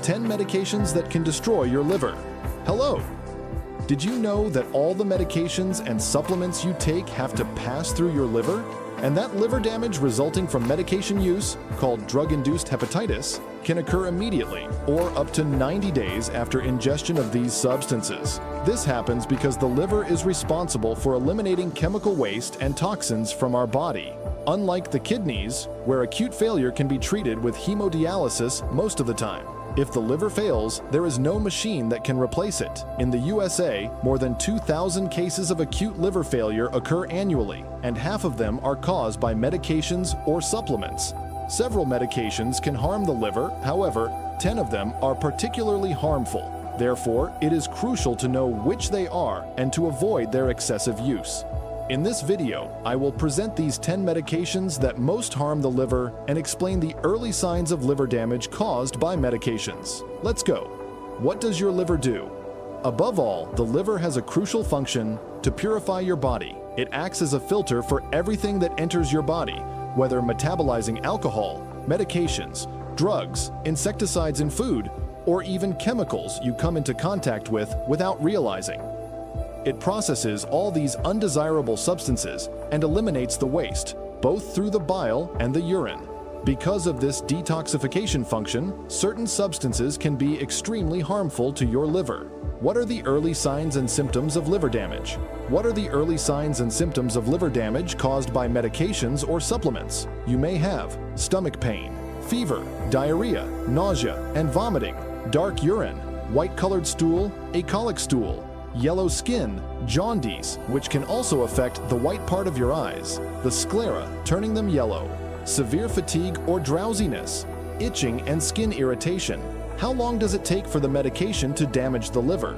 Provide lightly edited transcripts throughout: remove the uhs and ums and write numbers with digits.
10 medications that can destroy your liver. Hello! Did you know that all the medications and supplements you take have to pass through your liver? And that liver damage resulting from medication use, called drug-induced hepatitis, can occur immediately or up to 90 days after ingestion of these substances. This happens because the liver is responsible for eliminating chemical waste and toxins from our body. Unlike the kidneys, where acute failure can be treated with hemodialysis most of the time. If the liver fails, there is no machine that can replace it. In the USA, more than 2,000 cases of acute liver failure occur annually, and half of them are caused by medications or supplements. Several medications can harm the liver, however, 10 of them are particularly harmful. Therefore, it is crucial to know which they are and to avoid their excessive use. In this video, I will present these 10 medications that most harm the liver and explain the early signs of liver damage caused by medications. Let's go. What does your liver do? Above all, the liver has a crucial function to purify your body. It acts as a filter for everything that enters your body, whether metabolizing alcohol, medications, drugs, insecticides in food, or even chemicals you come into contact with without realizing. It processes all these undesirable substances and eliminates the waste, both through the bile and the urine. Because of this detoxification function, certain substances can be extremely harmful to your liver. What are the early signs and symptoms of liver damage? What are the early signs and symptoms of liver damage caused by medications or supplements? You may have stomach pain, fever, diarrhea, nausea, and vomiting, dark urine, white-colored stool, acolic stool, yellow skin, jaundice, which can also affect the white part of your eyes, the sclera, turning them yellow, severe fatigue or drowsiness, itching and skin irritation. How long does it take for the medication to damage the liver?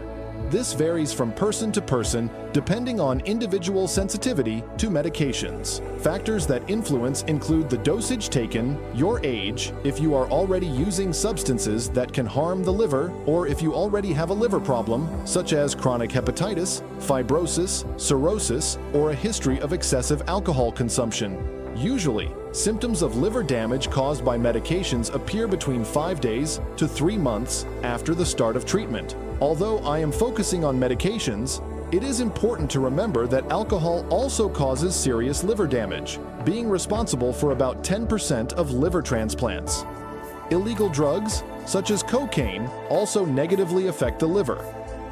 This varies from person to person depending on individual sensitivity to medications. Factors that influence include the dosage taken, your age, if you are already using substances that can harm the liver, or if you already have a liver problem, such as chronic hepatitis, fibrosis, cirrhosis, or a history of excessive alcohol consumption. Usually, symptoms of liver damage caused by medications appear between 5 days to 3 months after the start of treatment. Although I am focusing on medications, it is important to remember that alcohol also causes serious liver damage, being responsible for about 10% of liver transplants. Illegal drugs, such as cocaine, also negatively affect the liver.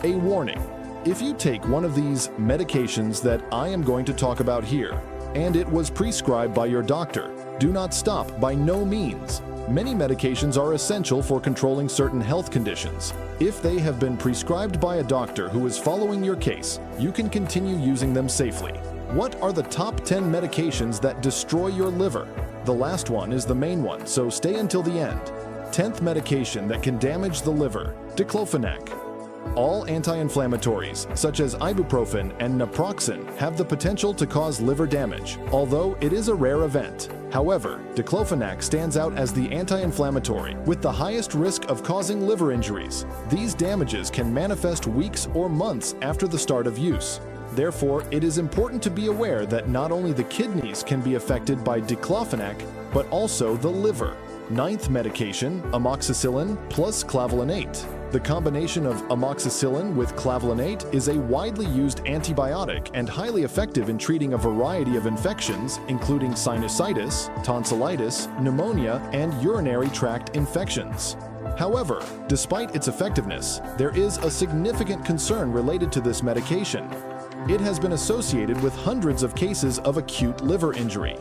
A warning: if you take one of these medications that I am going to talk about here, and it was prescribed by your doctor, do not stop by no means. Many medications are essential for controlling certain health conditions. If they have been prescribed by a doctor who is following your case, you can continue using them safely. What are the top 10 medications that destroy your liver? The last one is the main one, so stay until the end. 10th medication that can damage the liver: diclofenac. All anti-inflammatories, such as ibuprofen and naproxen, have the potential to cause liver damage, although it is a rare event. However, diclofenac stands out as the anti-inflammatory with the highest risk of causing liver injuries. These damages can manifest weeks or months after the start of use. Therefore, it is important to be aware that not only the kidneys can be affected by diclofenac, but also the liver. 9th medication, amoxicillin plus clavulanate. The combination of amoxicillin with clavulanate is a widely used antibiotic and highly effective in treating a variety of infections, including sinusitis, tonsillitis, pneumonia, and urinary tract infections. However, despite its effectiveness, there is a significant concern related to this medication. It has been associated with hundreds of cases of acute liver injury.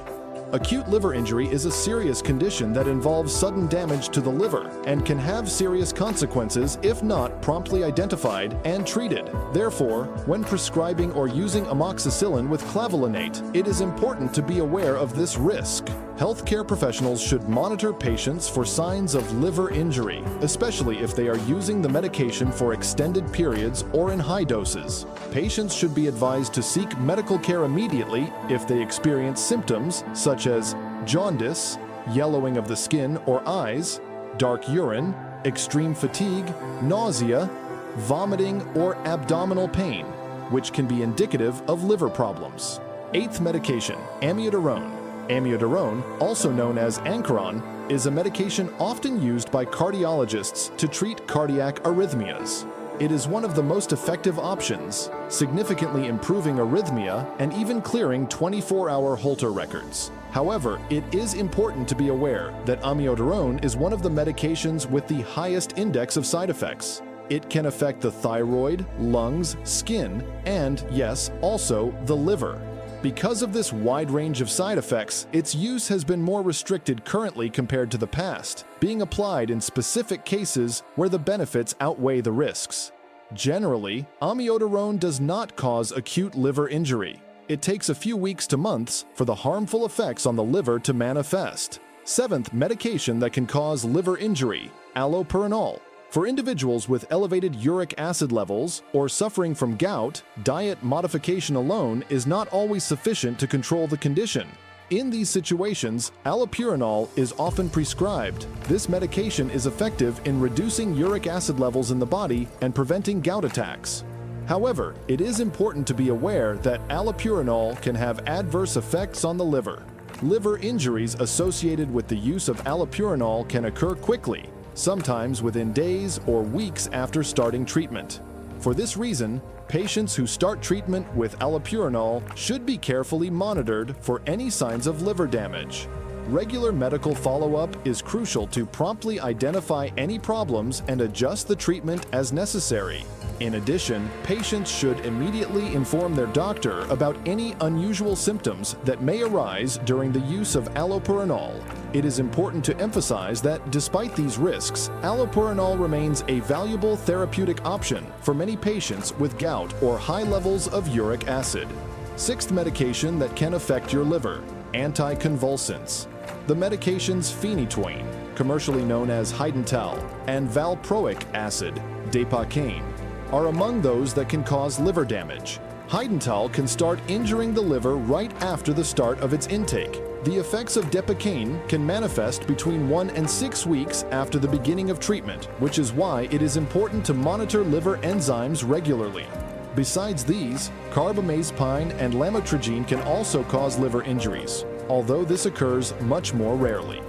Acute liver injury is a serious condition that involves sudden damage to the liver and can have serious consequences if not promptly identified and treated. Therefore, when prescribing or using amoxicillin with clavulanate, it is important to be aware of this risk. Healthcare professionals should monitor patients for signs of liver injury, especially if they are using the medication for extended periods or in high doses. Patients should be advised to seek medical care immediately if they experience symptoms such as jaundice, yellowing of the skin or eyes, dark urine, extreme fatigue, nausea, vomiting, or abdominal pain, which can be indicative of liver problems. 8th medication, amiodarone. Amiodarone, also known as Ancaron, is a medication often used by cardiologists to treat cardiac arrhythmias. It is one of the most effective options, significantly improving arrhythmia and even clearing 24-hour Holter records. However, it is important to be aware that amiodarone is one of the medications with the highest index of side effects. It can affect the thyroid, lungs, skin, and, yes, also the liver. Because of this wide range of side effects, its use has been more restricted currently compared to the past, being applied in specific cases where the benefits outweigh the risks. Generally, amiodarone does not cause acute liver injury. It takes a few weeks to months for the harmful effects on the liver to manifest. Seventh medication that can cause liver injury, allopurinol. For individuals with elevated uric acid levels or suffering from gout, diet modification alone is not always sufficient to control the condition. In these situations, allopurinol is often prescribed. This medication is effective in reducing uric acid levels in the body and preventing gout attacks. However, it is important to be aware that allopurinol can have adverse effects on the liver. Liver injuries associated with the use of allopurinol can occur quickly, sometimes within days or weeks after starting treatment. For this reason, patients who start treatment with allopurinol should be carefully monitored for any signs of liver damage. Regular medical follow-up is crucial to promptly identify any problems and adjust the treatment as necessary. In addition, patients should immediately inform their doctor about any unusual symptoms that may arise during the use of allopurinol. It is important to emphasize that despite these risks, allopurinol remains a valuable therapeutic option for many patients with gout or high levels of uric acid. Sixth medication that can affect your liver, anticonvulsants. The medications phenytoin, commercially known as Hydantal, and valproic acid, Depakane, are among those that can cause liver damage. Hydantal can start injuring the liver right after the start of its intake. The effects of Depakane can manifest between 1 and 6 weeks after the beginning of treatment, which is why it is important to monitor liver enzymes regularly. Besides these, carbamazepine and lamotrigine can also cause liver injuries, although this occurs much more rarely.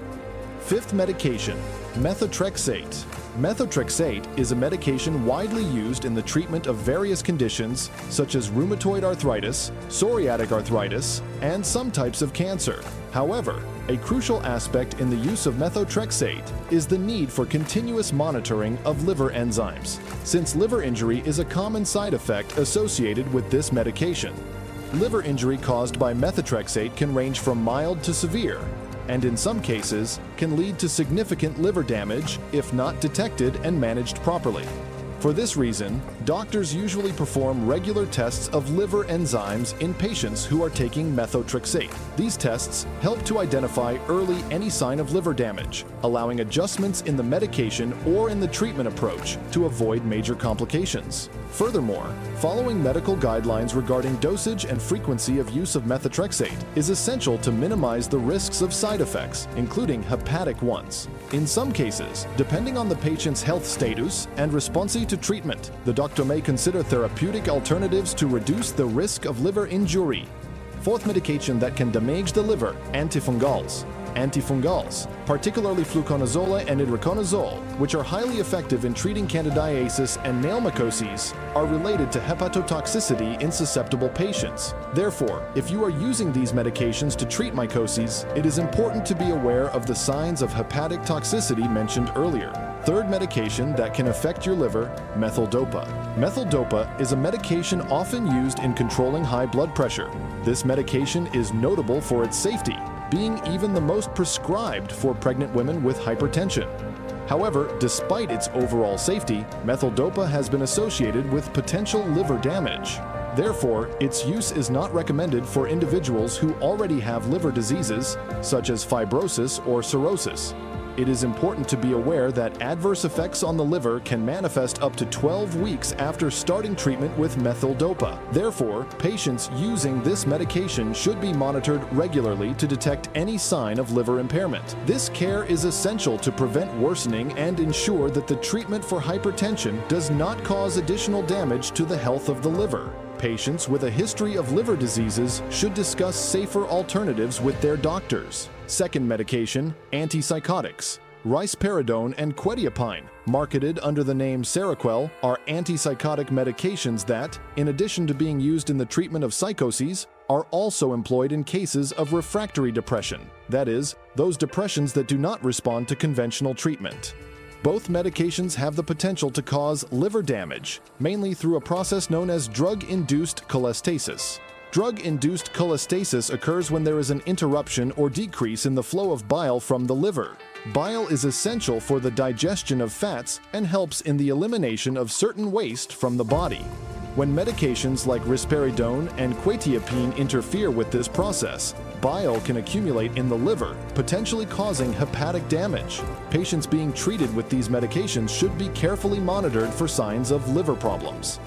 Fifth medication, methotrexate. Methotrexate is a medication widely used in the treatment of various conditions such as rheumatoid arthritis, psoriatic arthritis, and some types of cancer. However, a crucial aspect in the use of methotrexate is the need for continuous monitoring of liver enzymes, since liver injury is a common side effect associated with this medication. Liver injury caused by methotrexate can range from mild to severe, and in some cases can lead to significant liver damage if not detected and managed properly. For this reason, doctors usually perform regular tests of liver enzymes in patients who are taking methotrexate. These tests help to identify early any sign of liver damage, allowing adjustments in the medication or in the treatment approach to avoid major complications. Furthermore, following medical guidelines regarding dosage and frequency of use of methotrexate is essential to minimize the risks of side effects, including hepatic ones. In some cases, depending on the patient's health status and response to treatment, the doctor may consider therapeutic alternatives to reduce the risk of liver injury. Fourth medication that can damage the liver, antifungals. Antifungals, particularly fluconazole and itraconazole, which are highly effective in treating candidiasis and nail mycoses, are related to hepatotoxicity in susceptible patients. Therefore, if you are using these medications to treat mycoses, it is important to be aware of the signs of hepatic toxicity mentioned earlier. Third medication that can affect your liver, methyldopa. Methyldopa is a medication often used in controlling high blood pressure. This medication is notable for its safety, being even the most prescribed for pregnant women with hypertension. However, despite its overall safety, methyldopa has been associated with potential liver damage. Therefore, its use is not recommended for individuals who already have liver diseases, such as fibrosis or cirrhosis. It is important to be aware that adverse effects on the liver can manifest up to 12 weeks after starting treatment with methyldopa. Therefore, patients using this medication should be monitored regularly to detect any sign of liver impairment. This care is essential to prevent worsening and ensure that the treatment for hypertension does not cause additional damage to the health of the liver. Patients with a history of liver diseases should discuss safer alternatives with their doctors. Second medication, antipsychotics. Risperidone and quetiapine, marketed under the name Seroquel, are antipsychotic medications that, in addition to being used in the treatment of psychoses, are also employed in cases of refractory depression, that is, those depressions that do not respond to conventional treatment. Both medications have the potential to cause liver damage, mainly through a process known as drug-induced cholestasis. Drug-induced cholestasis occurs when there is an interruption or decrease in the flow of bile from the liver. Bile is essential for the digestion of fats and helps in the elimination of certain waste from the body. When medications like risperidone and quetiapine interfere with this process, bile can accumulate in the liver, potentially causing hepatic damage. Patients being treated with these medications should be carefully monitored for signs of liver problems.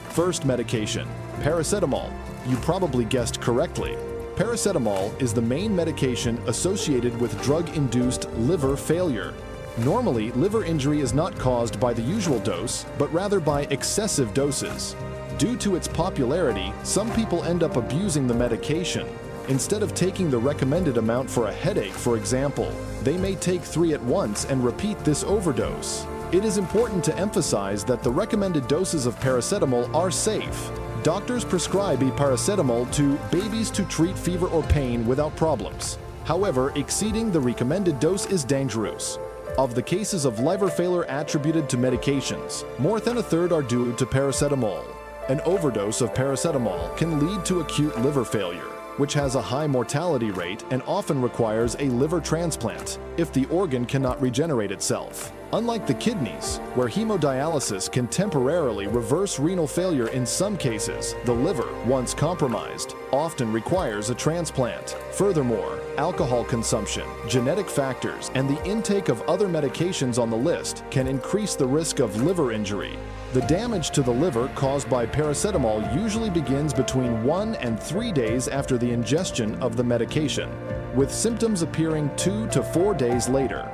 First medication, paracetamol. You probably guessed correctly. Paracetamol is the main medication associated with drug-induced liver failure. Normally, liver injury is not caused by the usual dose, but rather by excessive doses. Due to its popularity, some people end up abusing the medication. Instead of taking the recommended amount for a headache, for example, they may take 3 at once and repeat this overdose. It is important to emphasize that the recommended doses of paracetamol are safe. Doctors prescribe paracetamol to babies to treat fever or pain without problems. However, exceeding the recommended dose is dangerous. Of the cases of liver failure attributed to medications, more than a third are due to paracetamol. An overdose of paracetamol can lead to acute liver failure, which has a high mortality rate and often requires a liver transplant if the organ cannot regenerate itself. Unlike the kidneys, where hemodialysis can temporarily reverse renal failure in some cases, the liver, once compromised, often requires a transplant. Furthermore, alcohol consumption, genetic factors, and the intake of other medications on the list can increase the risk of liver injury. The damage to the liver caused by paracetamol usually begins between 1 and 3 days after the ingestion of the medication, with symptoms appearing 2 to 4 days later.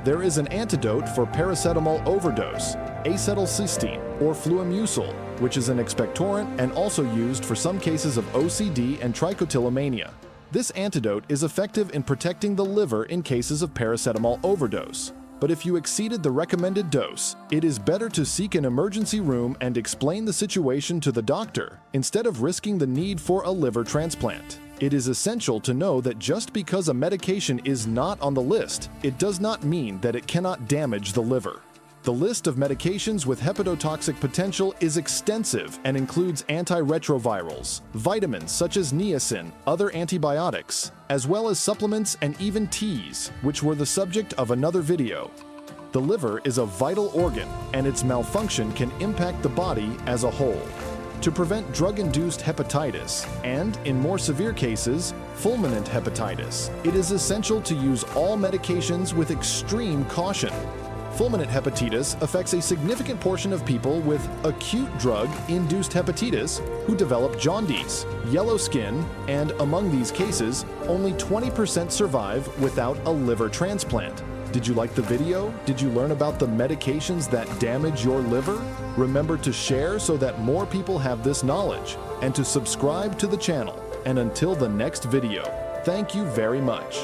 There is an antidote for paracetamol overdose, acetylcysteine or fluimucil, which is an expectorant and also used for some cases of OCD and trichotillomania. This antidote is effective in protecting the liver in cases of paracetamol overdose. But if you exceeded the recommended dose, it is better to seek an emergency room and explain the situation to the doctor instead of risking the need for a liver transplant. It is essential to know that just because a medication is not on the list, it does not mean that it cannot damage the liver. The list of medications with hepatotoxic potential is extensive and includes antiretrovirals, vitamins such as niacin, other antibiotics, as well as supplements and even teas, which were the subject of another video. The liver is a vital organ, and its malfunction can impact the body as a whole. To prevent drug-induced hepatitis and, in more severe cases, fulminant hepatitis, it is essential to use all medications with extreme caution. Fulminant hepatitis affects a significant portion of people with acute drug-induced hepatitis who develop jaundice, yellow skin, and among these cases, only 20% survive without a liver transplant. Did you like the video? Did you learn about the medications that damage your liver? Remember to share so that more people have this knowledge, and to subscribe to the channel. And until the next video, thank you very much.